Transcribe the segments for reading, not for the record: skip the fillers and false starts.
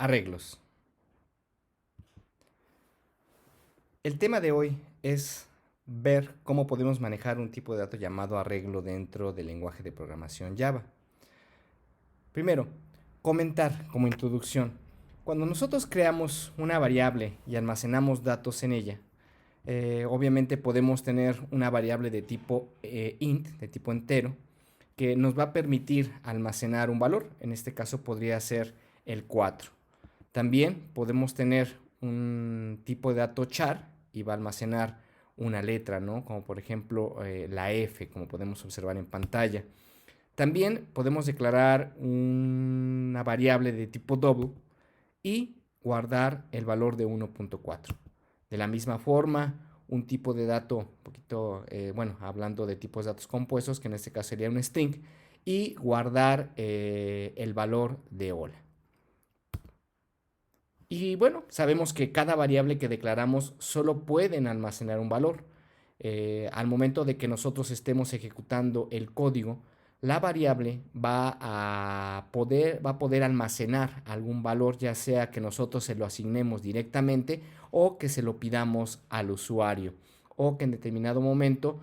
Arreglos. El tema de hoy es ver cómo podemos manejar un tipo de dato llamado arreglo dentro del lenguaje de programación Java. Primero, comentar como introducción. Cuando nosotros creamos una variable y almacenamos datos en ella, obviamente podemos tener una variable de tipo int, de tipo entero, que nos va a permitir almacenar un valor. En este caso podría ser el 4. También podemos tener un tipo de dato char y va a almacenar una letra, ¿no? Como por ejemplo la F, como podemos observar en pantalla. También podemos declarar una variable de tipo double y guardar el valor de 1.4. De la misma forma, un tipo de dato, un poquito, bueno, hablando de tipos de datos compuestos, que en este caso sería un string, y guardar el valor de hola. Y bueno, sabemos que cada variable que declaramos solo pueden almacenar un valor. Al momento de que nosotros estemos ejecutando el código, la variable va a poder almacenar algún valor, ya sea que nosotros se lo asignemos directamente o que se lo pidamos al usuario, o que en determinado momento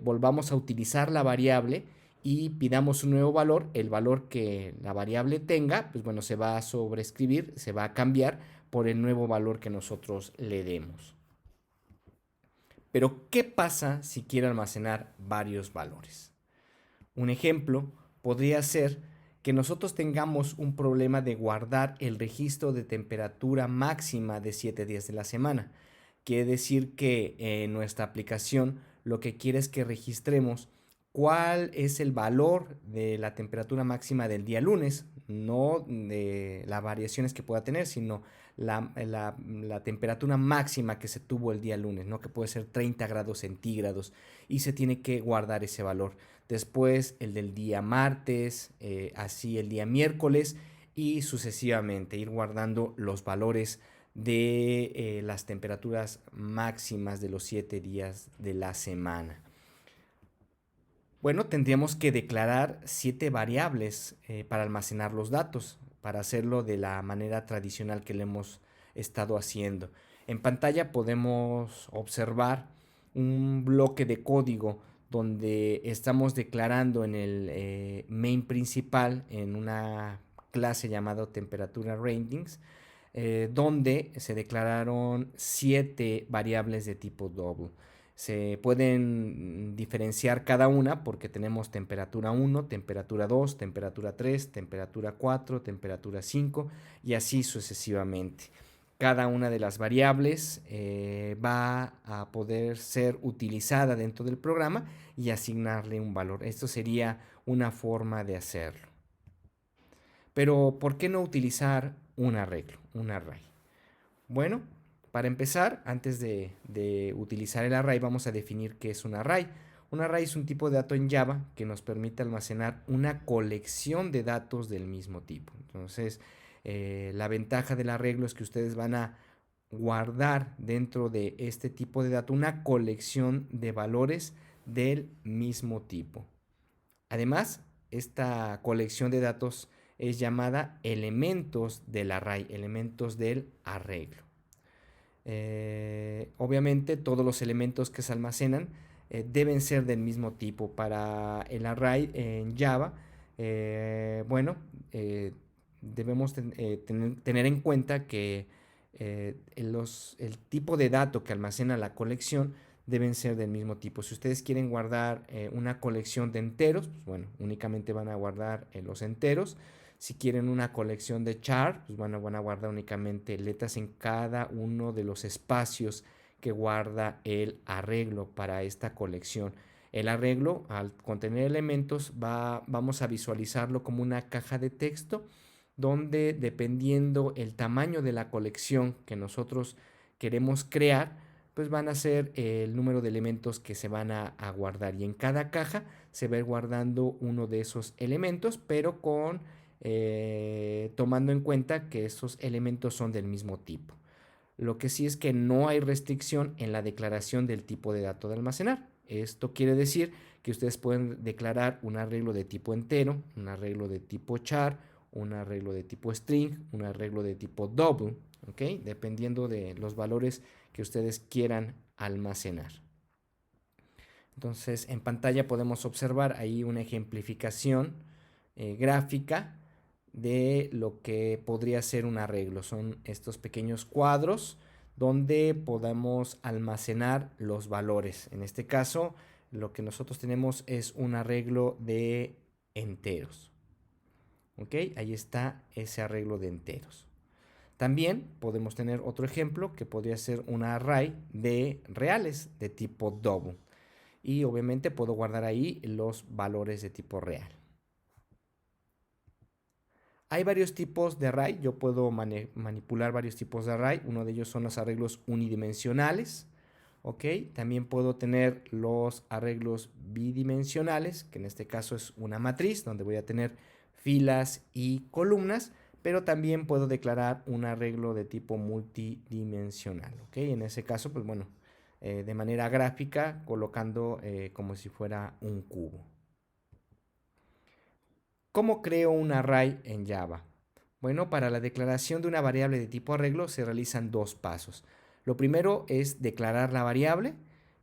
volvamos a utilizar la variable y pidamos un nuevo valor. El valor que la variable tenga, pues bueno, se va a sobreescribir, se va a cambiar por el nuevo valor que nosotros le demos. Pero, ¿qué pasa si quiero almacenar varios valores? Un ejemplo podría ser que nosotros tengamos un problema de guardar el registro de temperatura máxima de 7 días de la semana. Quiere decir que nuestra aplicación lo que quiere es que registremos cuál es el valor de la temperatura máxima del día lunes, no de las variaciones que pueda tener, sino la temperatura máxima que se tuvo el día lunes, ¿no? Que puede ser 30 grados centígrados y se tiene que guardar ese valor. Después el del día martes, así el día miércoles y sucesivamente ir guardando los valores de las temperaturas máximas de los 7 días de la semana. Bueno, tendríamos que declarar 7 variables para almacenar los datos, para hacerlo de la manera tradicional que le hemos estado haciendo. En pantalla podemos observar un bloque de código donde estamos declarando en el main principal, en una clase llamada temperatura ratings, donde se declararon 7 variables de tipo double. Se pueden diferenciar cada una porque tenemos temperatura 1, temperatura 2, temperatura 3, temperatura 4, temperatura 5 y así sucesivamente. Cada una de las variables va a poder ser utilizada dentro del programa y asignarle un valor. Esto sería una forma de hacerlo. Pero, ¿por qué no utilizar un arreglo, un array? Bueno, para empezar, antes de utilizar el array, vamos a definir qué es un array. Un array es un tipo de dato en Java que nos permite almacenar una colección de datos del mismo tipo. Entonces, la ventaja del arreglo es que ustedes van a guardar dentro de este tipo de dato una colección de valores del mismo tipo. Además, esta colección de datos es llamada elementos del array, elementos del arreglo. Obviamente todos los elementos que se almacenan deben ser del mismo tipo. Para el array en Java, bueno, debemos tener en cuenta que el tipo de dato que almacena la colección deben ser del mismo tipo. Si ustedes quieren guardar una colección de enteros, pues bueno, únicamente van a guardar los enteros. Si quieren una colección de char, pues bueno, van a guardar únicamente letras en cada uno de los espacios que guarda el arreglo para esta colección. El arreglo, al contener elementos, vamos a visualizarlo como una caja de texto donde, dependiendo el tamaño de la colección que nosotros queremos crear, pues van a ser el número de elementos que se van a guardar. Y en cada caja se va a ir guardando uno de esos elementos, pero con tomando en cuenta que esos elementos son del mismo tipo. Lo que sí es que no hay restricción en la declaración del tipo de dato de almacenar. Esto quiere decir que ustedes pueden declarar un arreglo de tipo entero, un arreglo de tipo char, un arreglo de tipo string, un arreglo de tipo double, ¿ok? Dependiendo de los valores que ustedes quieran almacenar. Entonces, en pantalla podemos observar ahí una ejemplificación gráfica de lo que podría ser un arreglo. Son estos pequeños cuadros donde podemos almacenar los valores. En este caso, lo que nosotros tenemos es un arreglo de enteros. ¿Ok? Ahí está ese arreglo de enteros. También podemos tener otro ejemplo que podría ser un array de reales de tipo double. Y obviamente puedo guardar ahí los valores de tipo real. Hay varios tipos de array, yo puedo manipular varios tipos de array, uno de ellos son los arreglos unidimensionales, ¿ok? También puedo tener los arreglos bidimensionales, que en este caso es una matriz, donde voy a tener filas y columnas, pero también puedo declarar un arreglo de tipo multidimensional, ¿ok? En ese caso, pues bueno, de manera gráfica, colocando como si fuera un cubo. ¿Cómo creo un array en Java? Bueno, para la declaración de una variable de tipo arreglo se realizan dos pasos. Lo primero es declarar la variable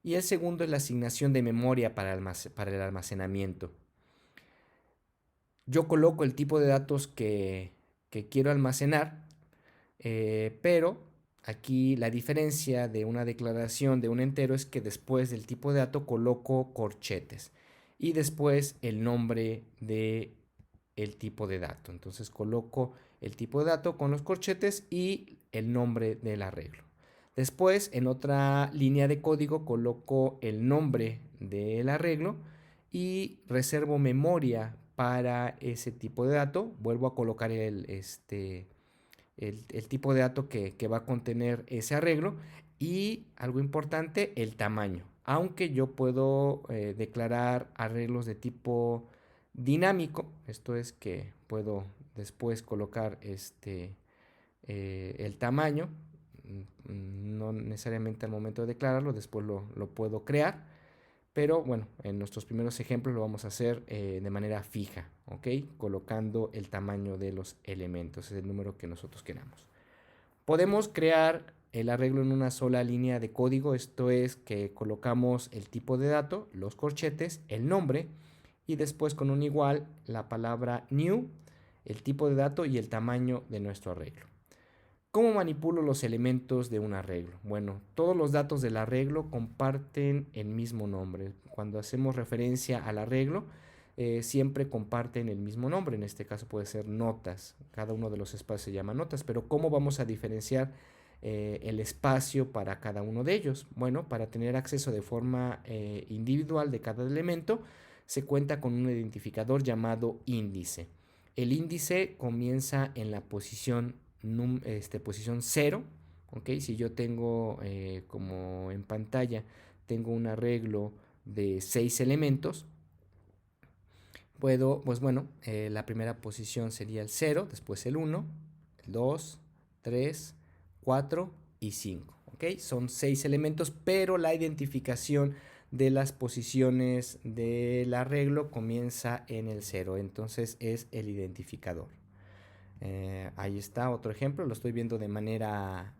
y el segundo es la asignación de memoria para el almacenamiento. Yo coloco el tipo de datos que quiero almacenar, pero aquí la diferencia de una declaración de un entero es que después del tipo de dato coloco corchetes y después el nombre de el tipo de dato. Entonces coloco el tipo de dato con los corchetes y el nombre del arreglo. Después, en otra línea de código, coloco el nombre del arreglo y reservo memoria para ese tipo de dato. Vuelvo a colocar el tipo de dato que va a contener ese arreglo y algo importante, el tamaño. Aunque yo puedo declarar arreglos de tipo dinámico, esto es que puedo después colocar el tamaño, no necesariamente al momento de declararlo, después lo puedo crear, pero bueno, en nuestros primeros ejemplos lo vamos a hacer de manera fija, ¿ok? Colocando el tamaño de los elementos, es el número que nosotros queramos. Podemos crear el arreglo en una sola línea de código, esto es que colocamos el tipo de dato, los corchetes, el nombre y después con un igual la palabra new, el tipo de dato y el tamaño de nuestro arreglo. ¿Cómo manipulo los elementos de un arreglo? Bueno, todos los datos del arreglo comparten el mismo nombre. Cuando hacemos referencia al arreglo, siempre comparten el mismo nombre. En este caso puede ser notas. Cada uno de los espacios se llama notas. Pero ¿cómo vamos a diferenciar el espacio para cada uno de ellos? Bueno, para tener acceso de forma individual de cada elemento, se cuenta con un identificador llamado índice. El índice comienza en la posición 0, ¿ok? Si yo tengo, como en pantalla, tengo un arreglo de 6 elementos, puedo, pues bueno, la primera posición sería el 0, después el 1, el 2, 3, 4 y 5, ¿ok? Son 6 elementos, pero la identificación de las posiciones del arreglo comienza en el 0, entonces es el identificador. Ahí está otro ejemplo, lo estoy viendo de manera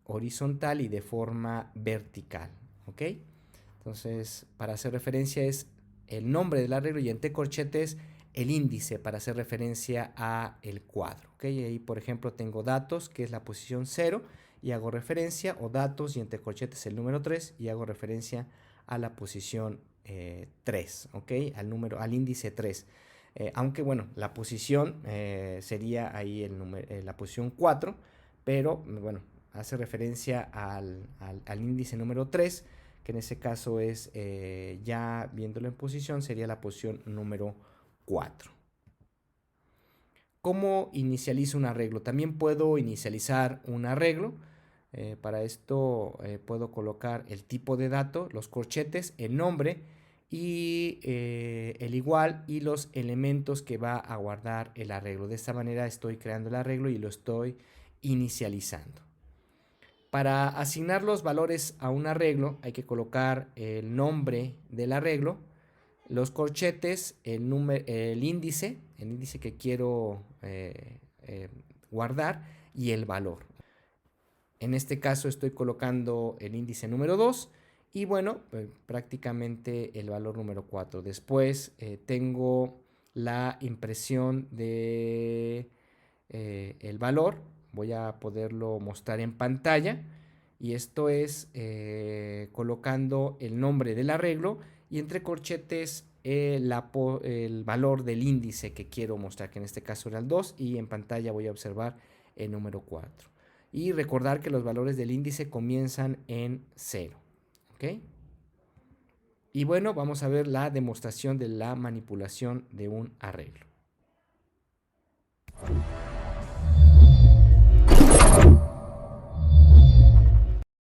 horizontal y de forma vertical, ¿ok? Entonces, para hacer referencia es el nombre del arreglo y entre corchetes el índice para hacer referencia a el cuadro, ¿ok? Ahí, por ejemplo, tengo datos, que es la posición 0, y hago referencia, o datos y entre corchetes el número 3, y hago referencia a la posición 3, ¿ok? Al índice 3. Aunque bueno, la posición sería ahí la posición 4, pero bueno, hace referencia al índice número 3, que en ese caso es, ya viéndolo en posición, sería la posición número 4. ¿Cómo inicializo un arreglo? También puedo inicializar un arreglo. Para esto puedo colocar el tipo de dato, los corchetes, el nombre y el igual y los elementos que va a guardar el arreglo. De esta manera estoy creando el arreglo y lo estoy inicializando. Para asignar los valores a un arreglo hay que colocar el nombre del arreglo, los corchetes, el índice que quiero guardar y el valor. En este caso estoy colocando el índice número 2 y bueno, prácticamente el valor número 4. Después tengo la impresión de el valor. Voy a poderlo mostrar en pantalla y esto es colocando el nombre del arreglo y entre corchetes el valor del índice que quiero mostrar, que en este caso era el 2 y en pantalla voy a observar el número 4. Y recordar que los valores del índice comienzan en 0. ¿Ok? Y bueno, vamos a ver la demostración de la manipulación de un arreglo.